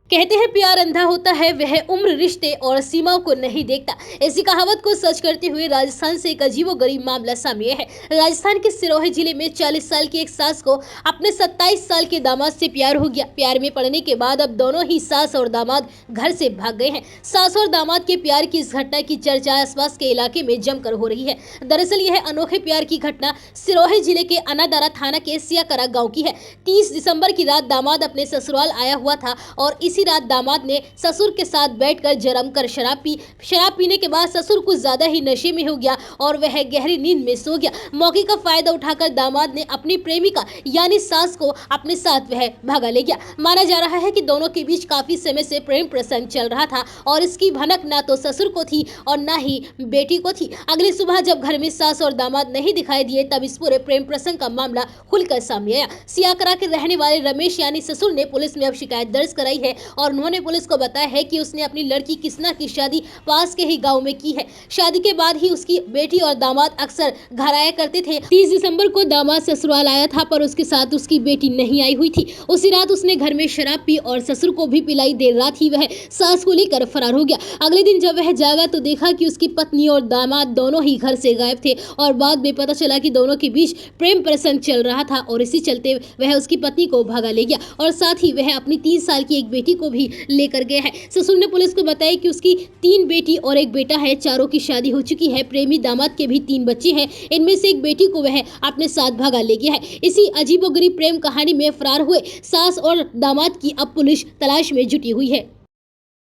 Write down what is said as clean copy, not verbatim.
कहते हैं प्यार अंधा होता है, वह उम्र, रिश्ते और सीमाओं को नहीं देखता। इसी कहावत को सच करते हुए राजस्थान से एक अजीबोगरीब मामला सामने है। राजस्थान के सिरोही जिले में 40 साल की एक सास को अपने 27 साल के दामाद से प्यार हो गया। प्यार में पड़ने के बाद अब दोनों ही सास और दामाद घर से भाग गए हैं। सास और दामाद के प्यार की इस घटना की चर्चा आसपास के इलाके में जमकर हो रही है। दरअसल यह अनोखे प्यार की घटना सिरोही जिले के अनादारा थाना के सियाकरा गाँव की है। 30 दिसंबर की रात दामाद अपने ससुराल आया हुआ था और इसी रात दामाद ने ससुर के साथ बैठकर जमकर शराब पीने के बाद ससुर कुछ ज्यादा ही नशे में हो गया और वह गहरी नींद में सो गया। मौके का फायदा उठाकर दामाद ने अपनी प्रेमिका यानी सास को अपने साथ वह भागा ले गया। माना जा रहा है कि दोनों के बीच काफी समय से प्रेम प्रसंग चल रहा था और इसकी भनक ना तो ससुर को थी और ना ही बेटी को थी। अगली सुबह जब घर में सास और दामाद नहीं दिखाई दिए तब इस पूरे प्रेम प्रसंग का मामला खुलकर सामने आया। सियाकरा के रहने वाले रमेश यानी ससुर ने पुलिस में अब शिकायत दर्ज कराई है और उन्होंने पुलिस को बताया है कि उसने अपनी लड़की किसना की शादी पास के ही गांव में की है। शादी के बाद ही उसकी बेटी और दामाद अक्सर घर आया करते थे। 30 दिसंबर को दामाद ससुराल आया था पर उसके साथ उसकी बेटी नहीं आई हुई थी। उसी रात उसने घर में शराब पी और ससुर को भी पिलाई। देर रात ही वह सास को लेकर फरार हो गया। अगले दिन जब वह जागा तो देखा कि उसकी पत्नी और दामाद दोनों ही घर से गायब थे और बाद में पता चला कि दोनों के बीच प्रेम प्रसंग चल रहा था और इसी चलते वह उसकी पत्नी को भागा ले गया और साथ ही वह अपनी 3 साल की एक बेटी को भी लेकर गया है। ससुर ने पुलिस को बताया कि उसकी 3 बेटी और एक बेटा है। चारों की शादी हो चुकी है। प्रेमी दामाद के भी 3 बच्चे हैं। इनमें से एक बेटी को वह अपने साथ भागा ले गया है। इसी अजीबोगरीब प्रेम कहानी में फरार हुए सास और दामाद की अब पुलिस तलाश में जुटी हुई है।